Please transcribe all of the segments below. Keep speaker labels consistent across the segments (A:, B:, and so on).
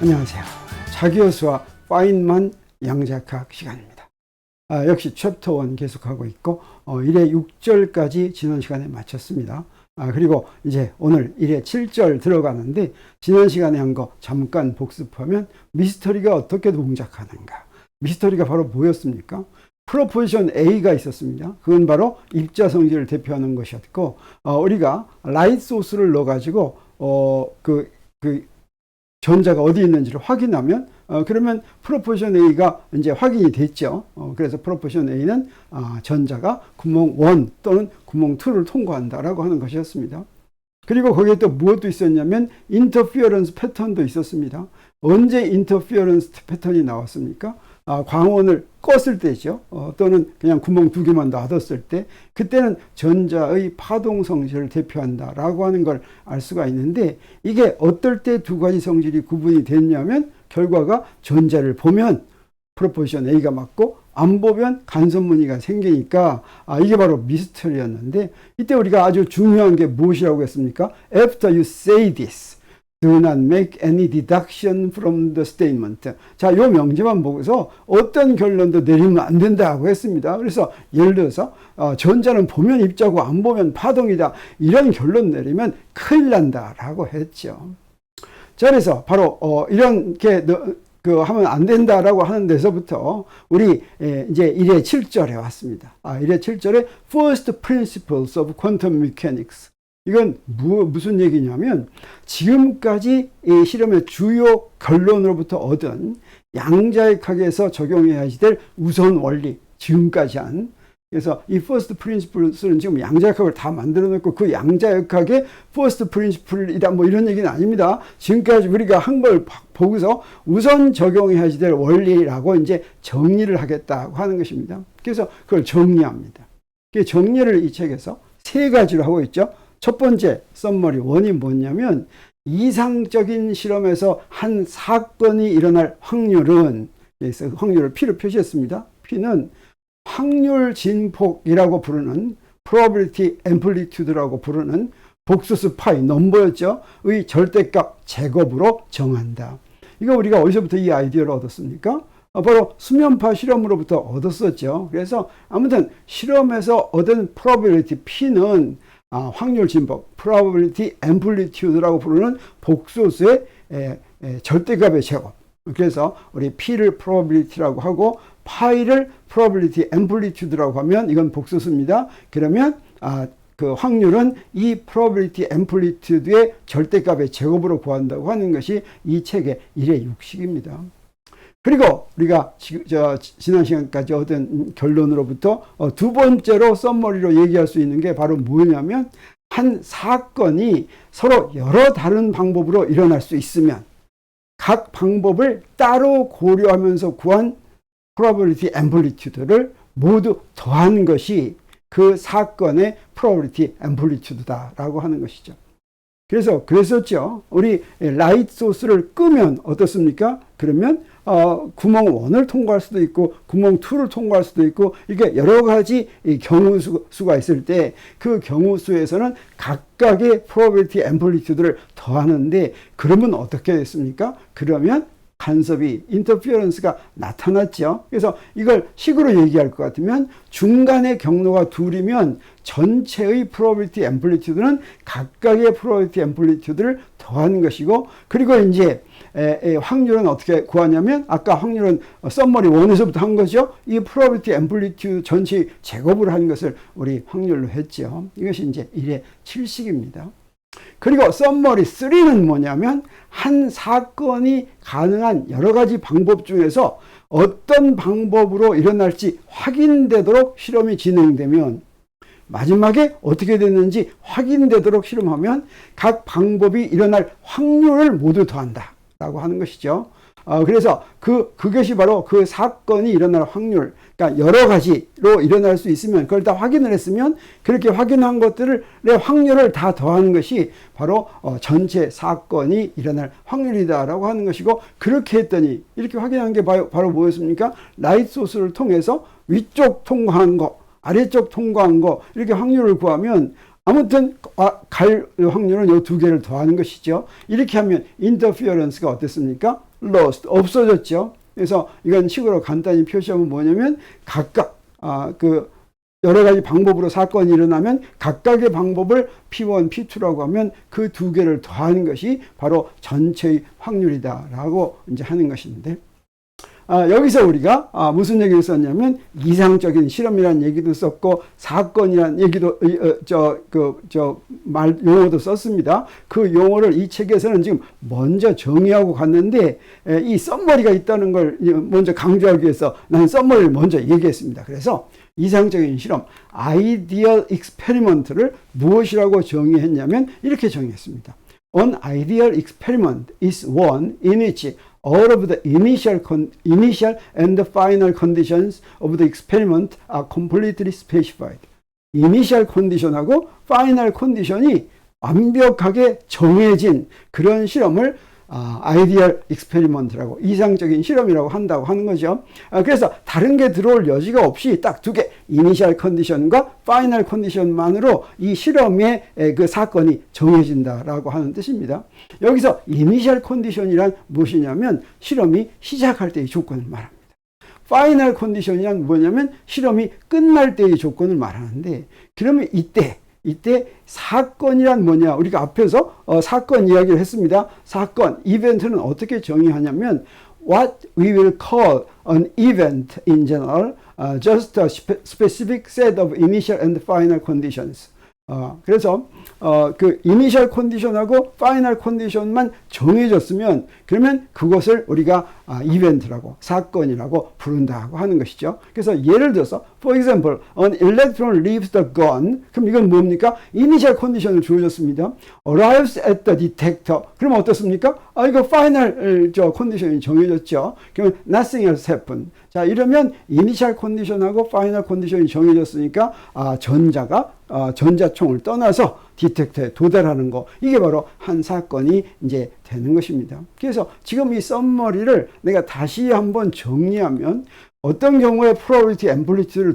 A: 안녕하세요. 자기호수와 파인만 양자역학 시간입니다. 역시 챕터 1 계속하고 있고 1회 6절까지 지난 시간에 마쳤습니다. 그리고 이제 오늘 1회 7절 들어가는데 지난 시간에 한 거 잠깐 복습하면 미스터리가 어떻게 동작하는가. 미스터리가 바로 뭐였습니까? 프로포지션 A가 있었습니다. 그건 바로 입자성질을 대표하는 것이었고 우리가 라이트 소스를 넣어가지고 전자가 어디 있는지를 확인하면 그러면 프로포지션 A가 이제 확인이 됐죠. 그래서 프로포지션 A는 전자가 구멍 1 또는 구멍 2를 통과한다라고 하는 것이었습니다. 그리고 거기에 또 무엇도 있었냐면 인터피어런스 패턴도 있었습니다. 언제 인터피어런스 패턴이 나왔습니까? 광원을 껐을 때죠. 또는 그냥 구멍 2개만 놔뒀을 때 그때는 전자의 파동 성질을 대표한다라고 하는 걸 알 수가 있는데 이게 어떨 때 두 가지 성질이 구분이 됐냐면 결과가 전자를 보면 프로포지션 A가 맞고 안 보면 간섭무늬가 생기니까 이게 바로 미스터리였는데 이때 우리가 아주 중요한 게 무엇이라고 했습니까? After you say this, do not make any deduction from the statement. 자, 요 명제만 보고서 어떤 결론도 내리면 안 된다고 했습니다. 그래서 예를 들어서 전자는 보면 입자고 안 보면 파동이다. 이런 결론 내리면 큰일 난다라고 했죠. 자, 그래서 바로 이렇게 하면 안 된다라고 하는 데서부터 우리 이제 1회 7절에 왔습니다. 1회 7절에 First Principles of Quantum Mechanics. 이건 무슨 얘기냐면 지금까지 이 실험의 주요 결론으로부터 얻은 양자역학에서 적용해야 될 우선 원리, 지금까지 한. 그래서 이 first principles는 지금 양자역학을 다 만들어 놓고 그 양자역학의 first principle이다 뭐 이런 얘기는 아닙니다. 지금까지 우리가 한 걸 보고서 우선 적용해야 될 원리라고 이제 정리를 하겠다고 하는 것입니다. 그래서 그걸 정리합니다. 그 정리를 이 책에서 세 가지로 하고 있죠. 첫 번째 썸머리 1이 뭐냐면 이상적인 실험에서 한 사건이 일어날 확률은 확률을 P로 표시했습니다. P는 확률 진폭이라고 부르는 probability amplitude라고 부르는 복소수 파이 넘버였죠. 의 절대값 제곱으로 정한다. 이거 우리가 어디서부터 이 아이디어를 얻었습니까? 바로 수면파 실험으로부터 얻었었죠. 그래서 아무튼 실험에서 얻은 probability P는 확률 진폭, probability amplitude라고 부르는 복소수의 절대값의 제곱. 그래서 우리 P를 probability라고 하고 파이를 probability amplitude라고 하면 이건 복소수입니다. 그러면 그 확률은 이 probability amplitude의 절대값의 제곱으로 구한다고 하는 것이 이 책의 1회 6식입니다. 그리고 우리가 지난 시간까지 얻은 결론으로부터 두 번째로 썸머리로 얘기할 수 있는 게 바로 뭐냐면 한 사건이 서로 여러 다른 방법으로 일어날 수 있으면 각 방법을 따로 고려하면서 구한 probability amplitude를 모두 더한 것이 그 사건의 probability amplitude다라고 하는 것이죠. 그래서 그랬었죠. 우리 라이트 소스를 끄면 어떻습니까? 그러면 구멍 1을 통과할 수도 있고 구멍 2를 통과할 수도 있고 이렇게 여러 가지 경우수가 있을 때 그 경우수에서는 각각의 probability amplitude를 더하는데 그러면 어떻게 됐습니까? 그러면 간섭이 인터피어런스가 나타났죠. 그래서 이걸 식으로 얘기할 것 같으면 중간의 경로가 둘이면 전체의 probability amplitude는 각각의 probability amplitude를 더하는 것이고 그리고 이제 확률은 어떻게 구하냐면 아까 확률은 썸머리 1에서부터 한 거죠. 이 probability amplitude 전체 제곱을 한 것을 우리 확률로 했죠. 이것이 이제 1회 7식입니다. 그리고 썸머리 3는 뭐냐면 한 사건이 가능한 여러 가지 방법 중에서 어떤 방법으로 일어날지 확인되도록 실험이 진행되면 마지막에 어떻게 됐는지 확인되도록 실험하면 각 방법이 일어날 확률을 모두 더한다 라고 하는 것이죠. 그래서 그것이 바로 그 사건이 일어날 확률, 그러니까 여러 가지로 일어날 수 있으면 그걸 다 확인을 했으면 그렇게 확인한 것들의 확률을 다 더하는 것이 바로 전체 사건이 일어날 확률이다라고 하는 것이고 그렇게 했더니 이렇게 확인한 게 바로 뭐였습니까? 라이트 소스를 통해서 위쪽 통과한 거, 아래쪽 통과한 거 이렇게 확률을 구하면 아무튼 갈 확률은 이 두 개를 더하는 것이죠. 이렇게 하면 인터피어런스가 어땠습니까? lost, 없어졌죠. 그래서 이건 식으로 간단히 표시하면 뭐냐면 각각 그 여러 가지 방법으로 사건이 일어나면 각각의 방법을 P1, P2라고 하면 그 두 개를 더하는 것이 바로 전체의 확률이다라고 이제 하는 것인데, 여기서 우리가 무슨 얘기를 썼냐면 이상적인 실험이라는 얘기도 썼고 사건이라는 얘기도 용어도 썼습니다. 그 용어를 이 책에서는 지금 먼저 정의하고 갔는데 이 썸머리가 있다는 걸 먼저 강조하기 위해서 나는 썸머리를 먼저 얘기했습니다. 그래서 이상적인 실험, ideal experiment를 무엇이라고 정의했냐면 이렇게 정의했습니다. An ideal experiment is one in which all of the initial and the final conditions of the experiment are completely specified. Initial condition하고 final condition이 완벽하게 정해진 그런 실험을 아이디얼 익스페리먼트라고, 이상적인 실험이라고 한다고 하는 거죠. 그래서 다른 게 들어올 여지가 없이 딱 두 개, 이니셜 컨디션과 파이널 컨디션만으로 이 실험의 그 사건이 정해진다라고 하는 뜻입니다. 여기서 이니셜 컨디션이란 무엇이냐면 실험이 시작할 때의 조건을 말합니다. 파이널 컨디션이란 뭐냐면 실험이 끝날 때의 조건을 말하는데, 그러면 이때 사건이란 뭐냐? 우리가 앞에서 사건 이야기를 했습니다. 사건, 이벤트는 어떻게 정의하냐면 what we will call an event in general, just a specific set of initial and final conditions. 그래서 그 이니셜 컨디션하고 파이널 컨디션만 정해졌으면 그러면 그것을 우리가 이벤트라고, 사건이라고 부른다고 하는 것이죠. 그래서 예를 들어서 for example, an electron leaves the gun. 그럼 이건 뭡니까? 이니셜 컨디션을 주어졌습니다. arrives at the detector. 그럼 어떻습니까? 이거 파이널 컨디션이 정해졌죠. 그러면 nothing else happened. 자, 이러면 이니셜 컨디션하고 파이널 컨디션이 정해졌으니까 전자총을 떠나서 디텍터에 도달하는 거, 이게 바로 한 사건이 이제 되는 것입니다. 그래서 지금 이 썸머리를 내가 다시 한번 정리하면 어떤 경우에 probability amplitude를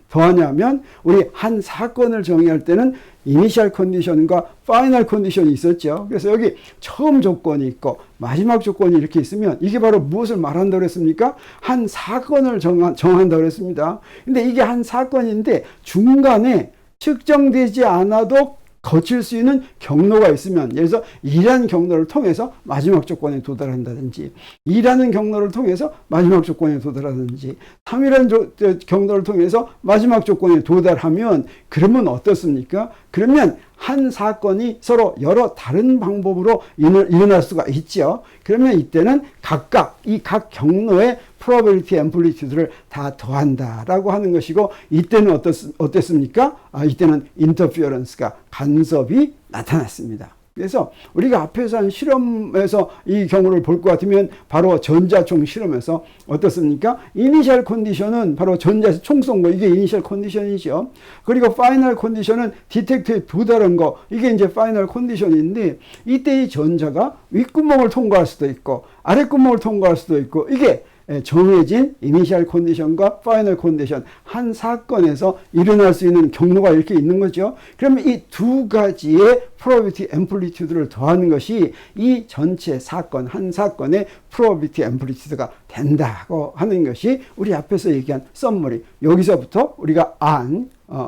A: 더하냐면 우리 한 사건을 정의할 때는 이니셜 컨디션과 파이널 컨디션이 있었죠. 그래서 여기 처음 조건이 있고 마지막 조건이 이렇게 있으면 이게 바로 무엇을 말한다고 그랬습니까? 한 사건을 정한다고 그랬습니다. 근데 이게 한 사건인데 중간에 측정되지 않아도 거칠 수 있는 경로가 있으면, 예를 들어서 2라는 경로를 통해서 마지막 조건에 도달한다든지 2라는 경로를 통해서 마지막 조건에 도달하든지 3이라는 경로를 통해서 마지막 조건에 도달하면 그러면 어떻습니까? 그러면 한 사건이 서로 여러 다른 방법으로 일어날 수가 있죠. 그러면 이때는 각각 이 각 경로의 probability amplitude를 다 더한다라고 하는 것이고, 이때는 어땠습니까? 이때는 interference가 간섭이 나타났습니다. 그래서 우리가 앞에서 한 실험에서 이 경우를 볼 것 같으면 바로 전자총 실험에서 어떻습니까? 이니셜 컨디션은 바로 전자에서 총 쏜 거, 이게 이니셜 컨디션이죠. 그리고 파이널 컨디션은 디텍터에 도달한 거, 이게 이제 파이널 컨디션인데, 이때 이 전자가 윗구멍을 통과할 수도 있고 아랫구멍을 통과할 수도 있고, 이게 정해진 이니셜 컨디션과 파이널 컨디션, 한 사건에서 일어날 수 있는 경로가 이렇게 있는 거죠. 그러면 이 두 가지의 probability amplitude를 더하는 것이 이 전체 사건, 한 사건의 probability amplitude가 된다고 하는 것이 우리 앞에서 얘기한 썸머리. 여기서부터 우리가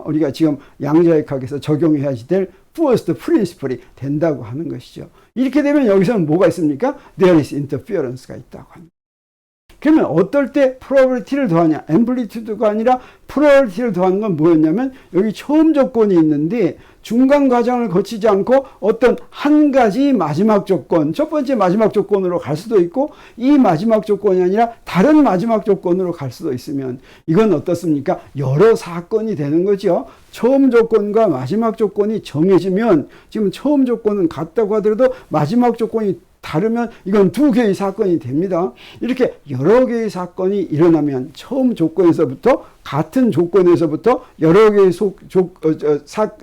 A: 우리가 지금 양자역학에서 적용해야지 될 first principle이 된다고 하는 것이죠. 이렇게 되면 여기서는 뭐가 있습니까? There is interference가 있다고 합니다. 그러면 어떨 때 probability를 더하냐? amplitude가 아니라 probability를 더하는 건 뭐였냐면, 여기 처음 조건이 있는데 중간 과정을 거치지 않고 어떤 한 가지 마지막 조건, 첫 번째 마지막 조건으로 갈 수도 있고 이 마지막 조건이 아니라 다른 마지막 조건으로 갈 수도 있으면 이건 어떻습니까? 여러 사건이 되는 거죠. 처음 조건과 마지막 조건이 정해지면, 지금 처음 조건은 같다고 하더라도 마지막 조건이 다르면 이건 두 개의 사건이 됩니다. 이렇게 여러 개의 사건이 일어나면 처음 조건에서부터 같은 조건에서부터 여러 개의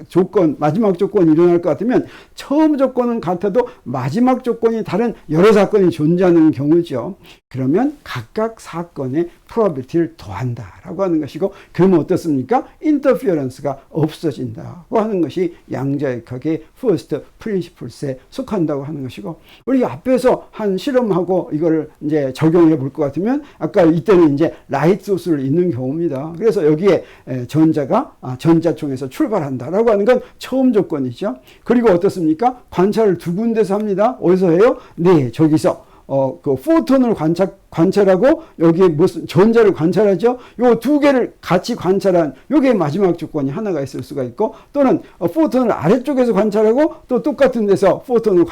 A: 조건, 마지막 조건이 일어날 것 같으면 처음 조건은 같아도 마지막 조건이 다른 여러 사건이 존재하는 경우죠. 그러면 각각 사건의 probability를 더한다라고 하는 것이고, 그러면 어떻습니까? interference가 없어진다고 하는 것이 양자역학의 first principles에 속한다고 하는 것이고, 우리 앞에서 한 실험하고 이거를 이제 적용해 볼 것 같으면 아까 이때는 이제 라이트 소스를 있는 경우입니다. 그래서 여기에 전자가 전자총에서 출발한다라고 하는 건 처음 조건이죠. 그리고 어떻습니까? 관찰을 두 군데서 합니다. 어디서 해요? 네, 저기서 그 포톤을 관찰하고 여기에 무슨 전자를 관찰하죠. 요 두 개를 같이 관찰한 요게 마지막 조건이 하나가 있을 수가 있고, 또는 포톤을 아래쪽에서 관찰하고 또 똑같은 데서 포톤을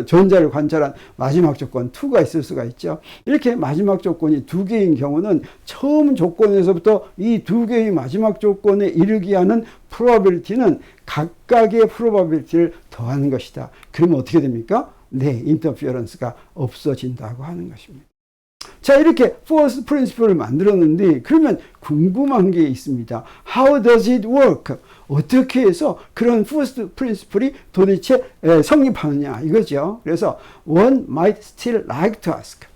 A: 전자를 관찰한 마지막 조건 2가 있을 수가 있죠. 이렇게 마지막 조건이 두 개인 경우는 처음 조건에서부터 이 두 개의 마지막 조건에 이르게 하는 probability는 각각의 probability를 더하는 것이다. 그러면 어떻게 됩니까? 네, 인터피어런스가 없어진다고 하는 것입니다. 자, 이렇게 first principle을 만들었는데, 그러면 궁금한 게 있습니다. How does it work? 어떻게 해서 그런 first principle이 도대체 성립하느냐 이거죠. 그래서 one might still like to ask.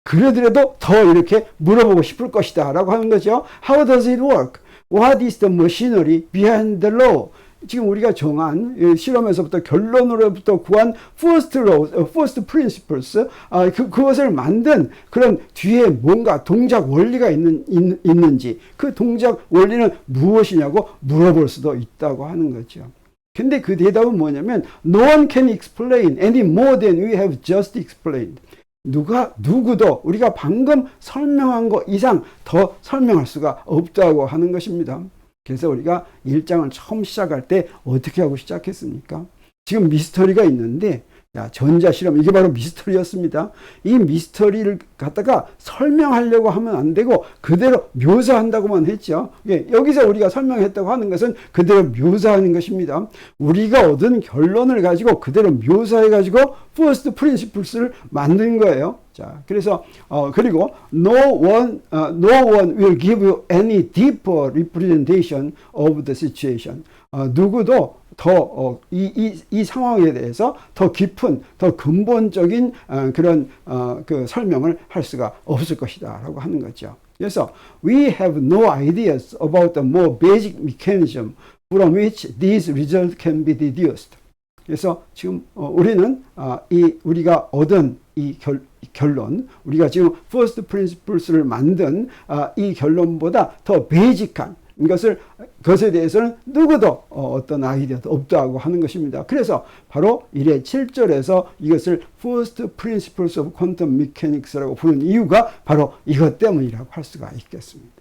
A: 그러더라도 더 이렇게 물어보고 싶을 것이다 라고 하는 거죠. How does it work? What is the machinery behind the law? 지금 우리가 정한 실험에서부터 결론으로부터 구한 first law, first principles, 그것을 만든 그런 뒤에 뭔가 동작 원리가 있는지, 그 동작 원리는 무엇이냐고 물어볼 수도 있다고 하는 거죠. 근데 그 대답은 뭐냐면 no one can explain any more than we have just explained. 누구도 우리가 방금 설명한 것 이상 더 설명할 수가 없다고 하는 것입니다. 그래서 우리가 1장을 처음 시작할 때 어떻게 하고 시작했습니까? 지금 미스터리가 있는데, 전자실험, 이게 바로 미스터리였습니다. 이 미스터리를 갖다가 설명하려고 하면 안 되고 그대로 묘사한다고만 했죠. 여기서 우리가 설명했다고 하는 것은 그대로 묘사하는 것입니다. 우리가 얻은 결론을 가지고 그대로 묘사해가지고 first principles를 만든 거예요. 자, 그래서 그리고 no one will give you any deeper representation of the situation. 누구도 더 이 상황에 대해서 더 깊은, 더 근본적인 그런 그 설명을 할 수가 없을 것이다라고 하는 거죠. 그래서 we have no ideas about the more basic mechanism from which these results can be deduced. 그래서 지금 우리는 우리가 얻은 이 결론, 우리가 지금 first principles를 만든 이 결론보다 더 베이직한 것에 대해서는 누구도 어떤 아이디어도 없다고 하는 것입니다. 그래서 바로 1회 7절에서 이것을 First Principles of Quantum Mechanics라고 부르는 이유가 바로 이것 때문이라고 할 수가 있겠습니다.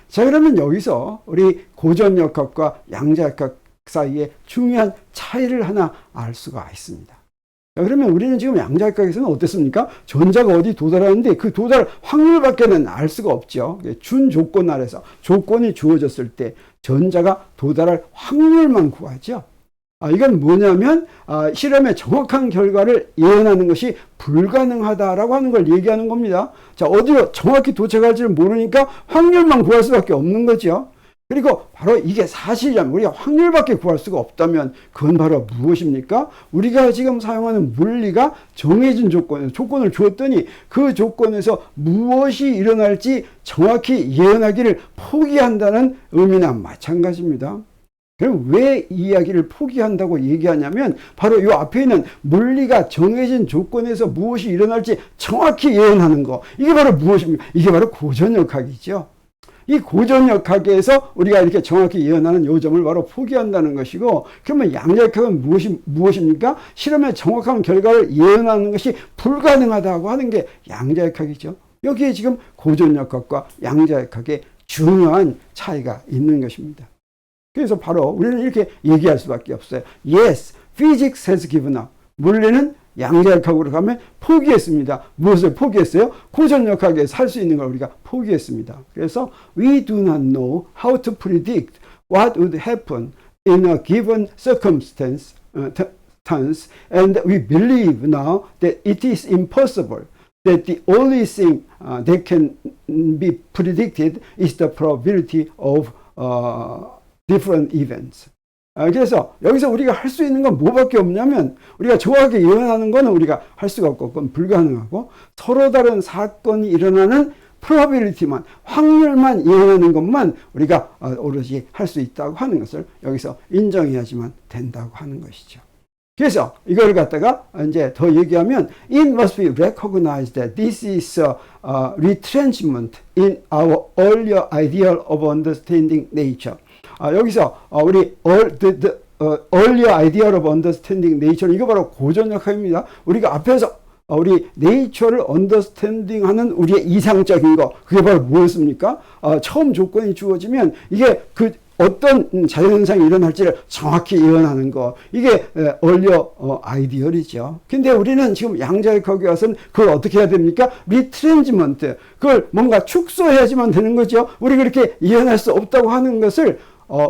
A: 자, 그러면 여기서 우리 고전역학과 양자역학 사이에 중요한 차이를 하나 알 수가 있습니다. 자, 그러면 우리는 지금 양자역학에서는 어땠습니까? 전자가 어디 도달하는데 그 도달 확률밖에는 알 수가 없죠. 준 조건 아래서 조건이 주어졌을 때 전자가 도달할 확률만 구하죠. 이건 뭐냐면 실험의 정확한 결과를 예언하는 것이 불가능하다라고 하는 걸 얘기하는 겁니다. 자, 어디로 정확히 도착할지를 모르니까 확률만 구할 수밖에 없는 거죠. 그리고 바로 이게 사실이라면, 우리가 확률밖에 구할 수가 없다면 그건 바로 무엇입니까? 우리가 지금 사용하는 물리가 정해진 조건을 주었더니 그 조건에서 무엇이 일어날지 정확히 예언하기를 포기한다는 의미나 마찬가지입니다. 그럼 왜 이 이야기를 포기한다고 얘기하냐면 바로 이 앞에 있는 물리가 정해진 조건에서 무엇이 일어날지 정확히 예언하는 거, 이게 바로 무엇입니까? 이게 바로 고전역학이죠. 이 고전역학에서 우리가 이렇게 정확히 예언하는 요점을 바로 포기한다는 것이고, 그러면 양자역학은 무엇입니까? 실험의 정확한 결과를 예언하는 것이 불가능하다고 하는 게 양자역학이죠. 여기에 지금 고전역학과 양자역학의 중요한 차이가 있는 것입니다. 그래서 바로 우리는 이렇게 얘기할 수밖에 없어요. Yes, physics has given up. 물리는 양자역학으로 가면 포기했습니다. 무엇을 포기했어요? 고전역학에 살 수 있는 걸 우리가 포기했습니다. 그래서 we do not know how to predict what would happen in a given circumstance, and we believe now that it is impossible. that the only thing that can be predicted is the probability of different events. 그래서 여기서 우리가 할 수 있는 건 뭐밖에 없냐면 우리가 정확하게 예언하는 거는 우리가 할 수가 없고 그건 불가능하고 서로 다른 사건이 일어나는 probability만, 확률만 예언하는 것만 우리가 오로지 할 수 있다고 하는 것을 여기서 인정해야지만 된다고 하는 것이죠. 그래서 이걸 갖다가 이제 더 얘기하면 it must be recognized that this is a retrenchment in our earlier ideal of understanding nature. 여기서 우리 earlier ideal of understanding nature 이거 바로 고전역학입니다. 우리가 앞에서 우리 네이처를 언더스탠딩하는 우리의 이상적인 거 그게 바로 뭐였습니까? 처음 조건이 주어지면 이게 그 어떤 자연현상이 일어날지를 정확히 예언하는 거 이게 earlier 아이디얼이죠. 근데 우리는 지금 양자역학에 와서는 그걸 어떻게 해야 됩니까? 리트렌지먼트 그걸 뭔가 축소해야지만 되는 거죠. 우리 그렇게 예언할 수 없다고 하는 것을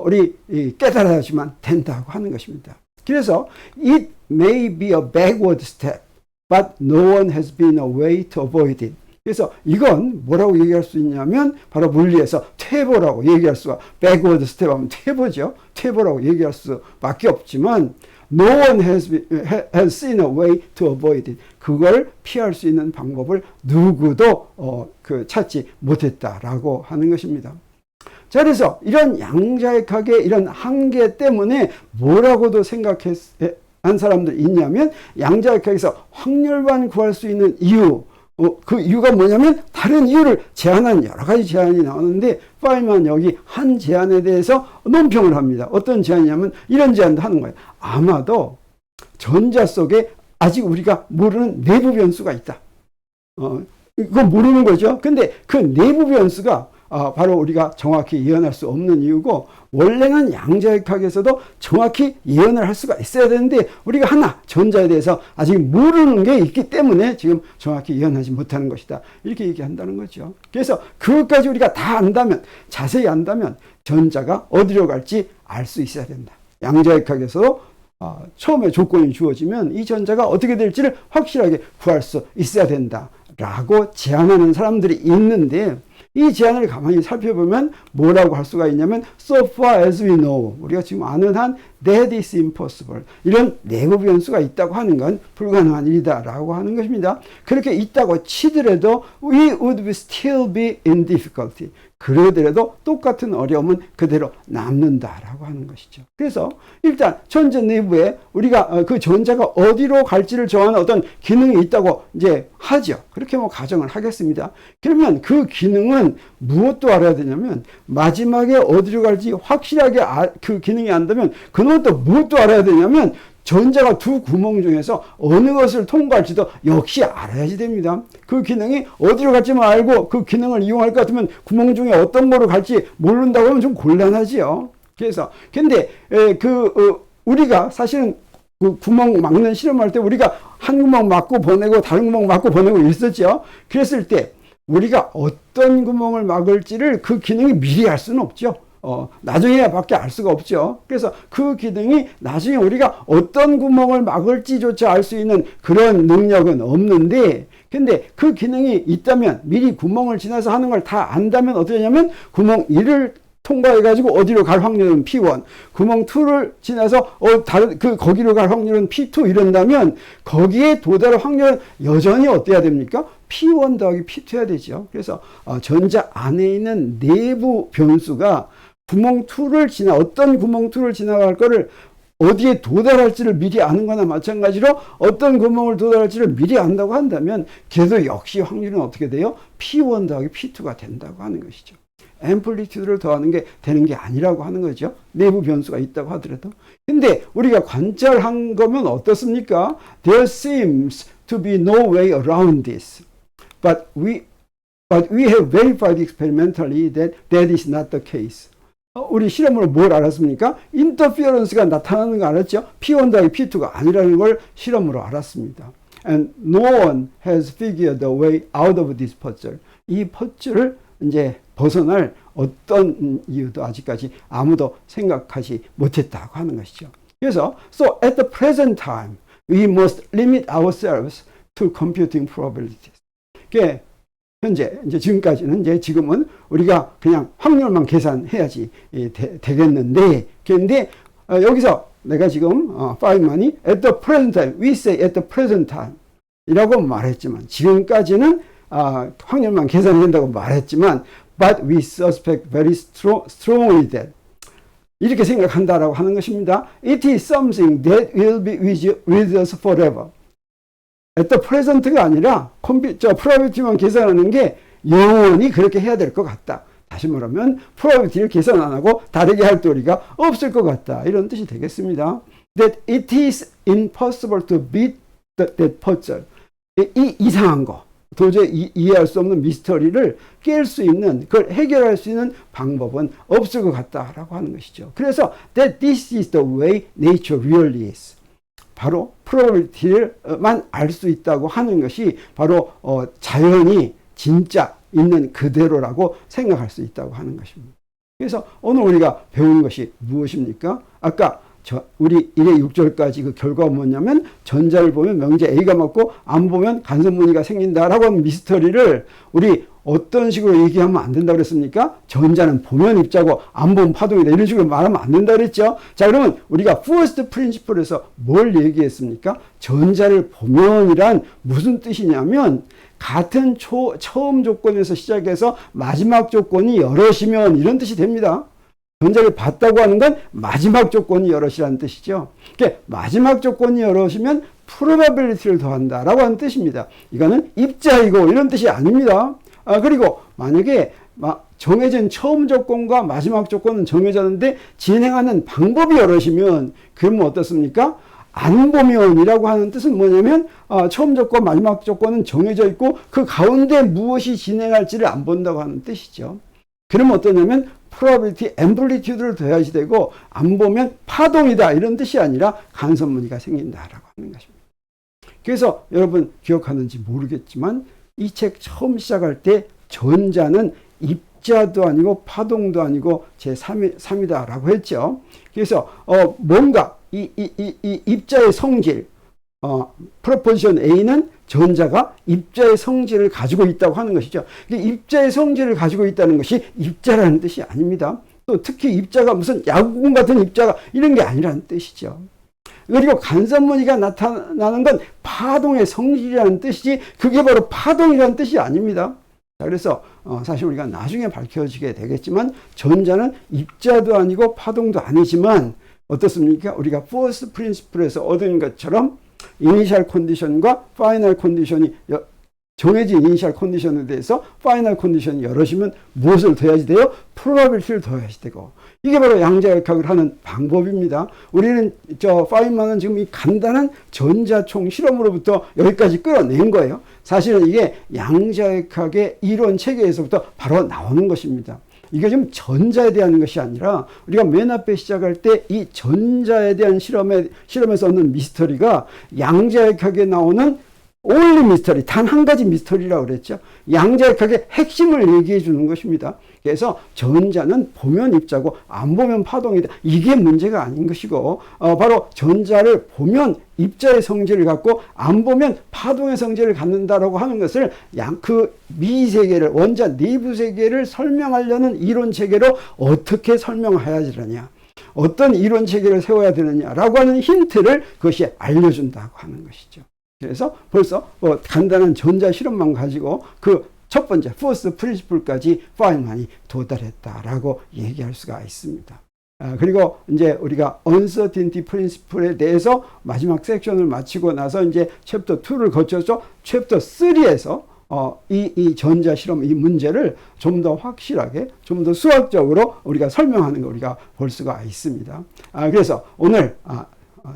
A: 우리 깨달아야지만 된다고 하는 것입니다. 그래서 it may be a backward step but no one has been a way to avoid it. 그래서 이건 뭐라고 얘기할 수 있냐면 바로 물리에서 퇴보라고 얘기할 수가 backward step 하면 퇴보죠. 퇴보라고 얘기할 수밖에 없지만 no one has seen a way to avoid it. 그걸 피할 수 있는 방법을 누구도 찾지 못했다라고 하는 것입니다. 자, 그래서 이런 양자역학의 이런 한계 때문에 뭐라고도 생각한 사람들이 있냐면 양자역학에서 확률만 구할 수 있는 이유 그 이유가 뭐냐면 다른 이유를 제안한 여러 가지 제안이 나오는데 파이만 여기 한 제안에 대해서 논평을 합니다. 어떤 제안이냐면 이런 제안도 하는 거예요. 아마도 전자 속에 아직 우리가 모르는 내부 변수가 있다. 이거 모르는 거죠. 근데 그 내부 변수가 바로 우리가 정확히 예언할 수 없는 이유고 원래는 양자역학에서도 정확히 예언을 할 수가 있어야 되는데 우리가 하나 전자에 대해서 아직 모르는 게 있기 때문에 지금 정확히 예언하지 못하는 것이다. 이렇게 얘기한다는 거죠. 그래서 그것까지 우리가 다 안다면 자세히 안다면 전자가 어디로 갈지 알 수 있어야 된다. 양자역학에서 처음에 조건이 주어지면 이 전자가 어떻게 될지를 확실하게 구할 수 있어야 된다라고 제안하는 사람들이 있는데 이 제안을 가만히 살펴보면 뭐라고 할 수가 있냐면 so far as we know 우리가 지금 아는 한 that is impossible 이런 내부 변수가 있다고 하는 건 불가능한 일이다 라고 하는 것입니다. 그렇게 있다고 치더라도 we would still be in difficulty 그러더라도 똑같은 어려움은 그대로 남는다라고 하는 것이죠. 그래서 일단 전자 내부에 우리가 그 전자가 어디로 갈지를 정하는 어떤 기능이 있다고 이제 하죠. 그렇게 뭐 가정을 하겠습니다. 그러면 그 기능은 무엇도 알아야 되냐면 마지막에 어디로 갈지 확실하게 그 기능이 안다면 그놈은 또 무엇도 알아야 되냐면 전자가 두 구멍 중에서 어느 것을 통과할지도 역시 알아야지 됩니다. 그 기능이 어디로 갈지만 알고 그 기능을 이용할 것 같으면 구멍 중에 어떤 거로 갈지 모른다고 하면 좀 곤란하지요. 그래서 근데 우리가 사실은 그 구멍 막는 실험할 때 우리가 한 구멍 막고 보내고 다른 구멍 막고 보내고 있었죠. 그랬을 때 우리가 어떤 구멍을 막을지를 그 기능이 미리 알 수는 없죠. 나중에 밖에 알 수가 없죠. 그래서 그 기능이 나중에 우리가 어떤 구멍을 막을지조차 알 수 있는 그런 능력은 없는데 근데 그 기능이 있다면 미리 구멍을 지나서 하는 걸 다 안다면 어떻게 하냐면 구멍 1을 통과해가지고 어디로 갈 확률은 P1, 구멍 2를 지나서 거기로 갈 확률은 P2 이런다면 거기에 도달할 확률은 여전히 어때야 됩니까? P1 더하기 P2 해야 되죠. 그래서 전자 안에 있는 내부 변수가 구멍 2를 어떤 구멍 2를 지나갈 거를 어디에 도달할지를 미리 아는 거나 마찬가지로 어떤 구멍을 도달할지를 미리 안다고 한다면 걔도 역시 확률은 어떻게 돼요? P1 더하기 P2가 된다고 하는 것이죠. 앰플리튜드를 더하는 게 되는 게 아니라고 하는 거죠. 내부 변수가 있다고 하더라도. 근데 우리가 관찰한 거면 어떻습니까? There seems to be no way around this. But we have verified experimentally that that is not the case. 우리 실험으로 뭘 알았습니까? 인터피어런스가 나타나는 거 알았죠? P1 더하기 P2가 아니라는 걸 실험으로 알았습니다. And no one has figured the way out of this puzzle. 이 퍼즐을 이제 벗어날 어떤 이유도 아직까지 아무도 생각하지 못했다고 하는 것이죠. 그래서 so at the present time we must limit ourselves to computing probabilities. 그게 현재 이제 지금까지는 이제 지금은 우리가 그냥 확률만 계산해야지 되겠는데, 그런데 여기서 내가 지금 파인만이 at the present time, we say at the present time 이라고 말했지만, 지금까지는 확률만 계산해야 된다고 말했지만, but we suspect very strongly that 이렇게 생각한다라고 하는 것입니다. It is something that will be with us forever. at the present가 아니라 probability만 계산하는 게 영원히 그렇게 해야 될 것 같다. 다시 말하면 probability를 계산 안 하고 다르게 할 도리가 없을 것 같다. 이런 뜻이 되겠습니다. That it is impossible to beat that puzzle. 이 이상한 거, 도저히 이해할 수 없는 미스터리를 깰 수 있는, 그걸 해결할 수 있는 방법은 없을 것 같다라고 하는 것이죠. 그래서 that this is the way nature really is. 바로 probability만 알 수 있다고 하는 것이 바로 자연이 진짜 있는 그대로라고 생각할 수 있다고 하는 것입니다. 그래서 오늘 우리가 배운 것이 무엇입니까? 아까 우리 1의 6절까지 그 결과가 뭐냐면, 전자를 보면 명제 A가 맞고 안 보면 간섭무늬가 생긴다라고 하는 미스터리를 우리 어떤 식으로 얘기하면 안 된다고 그랬습니까? 전자는 보면 입자고 안 보면 파동이다, 이런 식으로 말하면 안 된다고 그랬죠. 자, 그러면 우리가 first principle에서 뭘 얘기했습니까? 전자를 보면이란 무슨 뜻이냐면, 같은 처음 조건에서 시작해서 마지막 조건이 여럿이면 이런 뜻이 됩니다. 전자를 봤다고 하는 건 마지막 조건이 여럿이라는 뜻이죠. 그러니까 마지막 조건이 여럿이면 probability를 더한다라고 하는 뜻입니다. 이거는 입자이고 이런 뜻이 아닙니다. 그리고 만약에 정해진 처음 조건과 마지막 조건은 정해졌는데 진행하는 방법이 여럿이면 그러면 어떻습니까? 안 보면이라고 하는 뜻은 뭐냐면 처음 조건, 마지막 조건은 정해져 있고 그 가운데 무엇이 진행할지를 안 본다고 하는 뜻이죠. 그러면 어떠냐면 probability, amplitude를 더해야지 되고, 안 보면 파동이다 이런 뜻이 아니라 간섭무늬가 생긴다라고 하는 것입니다. 그래서 여러분 기억하는지 모르겠지만 이 책 처음 시작할 때 전자는 입자도 아니고 파동도 아니고 제3이다라고 했죠. 그래서 뭔가 이 입자의 성질, 프로포지션 A는 전자가 입자의 성질을 가지고 있다고 하는 것이죠. 입자의 성질을 가지고 있다는 것이 입자라는 뜻이 아닙니다. 또 특히 입자가 무슨 야구공 같은 입자가 이런 게 아니라는 뜻이죠. 그리고 간섭무늬가 나타나는 건 파동의 성질이라는 뜻이지 그게 바로 파동이라는 뜻이 아닙니다. 자, 그래서 사실 우리가 나중에 밝혀지게 되겠지만 전자는 입자도 아니고 파동도 아니지만 어떻습니까? 우리가 first principle에서 얻은 것처럼 이니셜 컨디션과 파이널 컨디션이 정해진 이니셜 컨디션에 대해서 파이널 컨디션이 여럿이면 무엇을 더해야지 돼요? 프로바빌티를 더해야지 되고, 이게 바로 양자역학을 하는 방법입니다. 우리는 파인만은 지금 이 간단한 전자총 실험으로부터 여기까지 끌어낸 거예요. 사실은 이게 양자역학의 이론 체계에서부터 바로 나오는 것입니다. 이게 지금 전자에 대한 것이 아니라 우리가 맨 앞에 시작할 때 이 전자에 대한 실험에서 얻는 미스터리가 양자역학에 나오는 only 미스터리, 단 한 가지 미스터리라고 그랬죠. 양자역학의 핵심을 얘기해 주는 것입니다. 그래서 전자는 보면 입자고 안 보면 파동이다. 이게 문제가 아닌 것이고, 바로 전자를 보면 입자의 성질을 갖고 안 보면 파동의 성질을 갖는다라고 하는 것을 그 미세계를, 원자 내부 세계를 설명하려는 이론 체계로 어떻게 설명해야 되느냐, 어떤 이론 체계를 세워야 되느냐라고 하는 힌트를 그것이 알려준다고 하는 것이죠. 그래서 벌써 간단한 전자 실험만 가지고 그 첫 번째 first principle까지 파인만이 도달했다라고 얘기할 수가 있습니다. 그리고 이제 우리가 uncertainty principle에 대해서 마지막 섹션을 마치고 나서 이제 챕터 2를 거쳐서 챕터 3에서 이 전자 실험 이 문제를 좀 더 확실하게, 좀 더 수학적으로 우리가 설명하는 거 우리가 볼 수가 있습니다. 그래서 오늘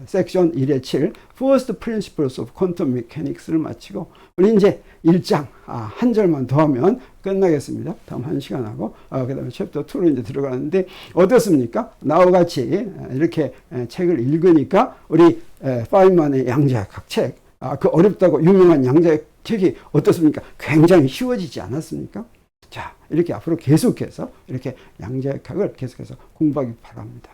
A: 섹션 1의 7 First Principles of Quantum Mechanics를 마치고 우리 이제 1장 한 절만 더 하면 끝나겠습니다. 다음 1시간 하고 그 다음에 챕터 2로 이제 들어가는데 어떻습니까? 나와 같이 이렇게 책을 읽으니까 우리 파인만의 양자역학 책, 그 어렵다고 유명한 양자역학 책이 어떻습니까? 굉장히 쉬워지지 않았습니까? 자, 이렇게 앞으로 계속해서 이렇게 양자역학을 계속해서 공부하기 바랍니다.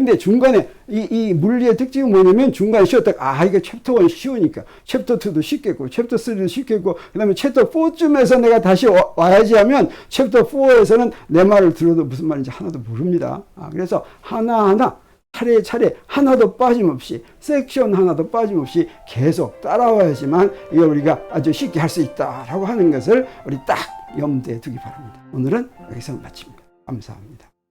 A: 근데 중간에 이 물리의 특징은 뭐냐면 중간에 쉬었다가 이거 챕터 1 쉬우니까 챕터 2도 쉽겠고 챕터 3도 쉽겠고 그다음에 챕터 4쯤에서 내가 다시 와야지 하면 챕터 4에서는 내 말을 들어도 무슨 말인지 하나도 모릅니다. 그래서 하나하나 차례차례 하나도 빠짐없이 섹션 하나도 빠짐없이 계속 따라와야지만 이거 우리가 아주 쉽게 할 수 있다라고 하는 것을 우리 딱 염두에 두기 바랍니다. 오늘은 여기서 마칩니다. 감사합니다.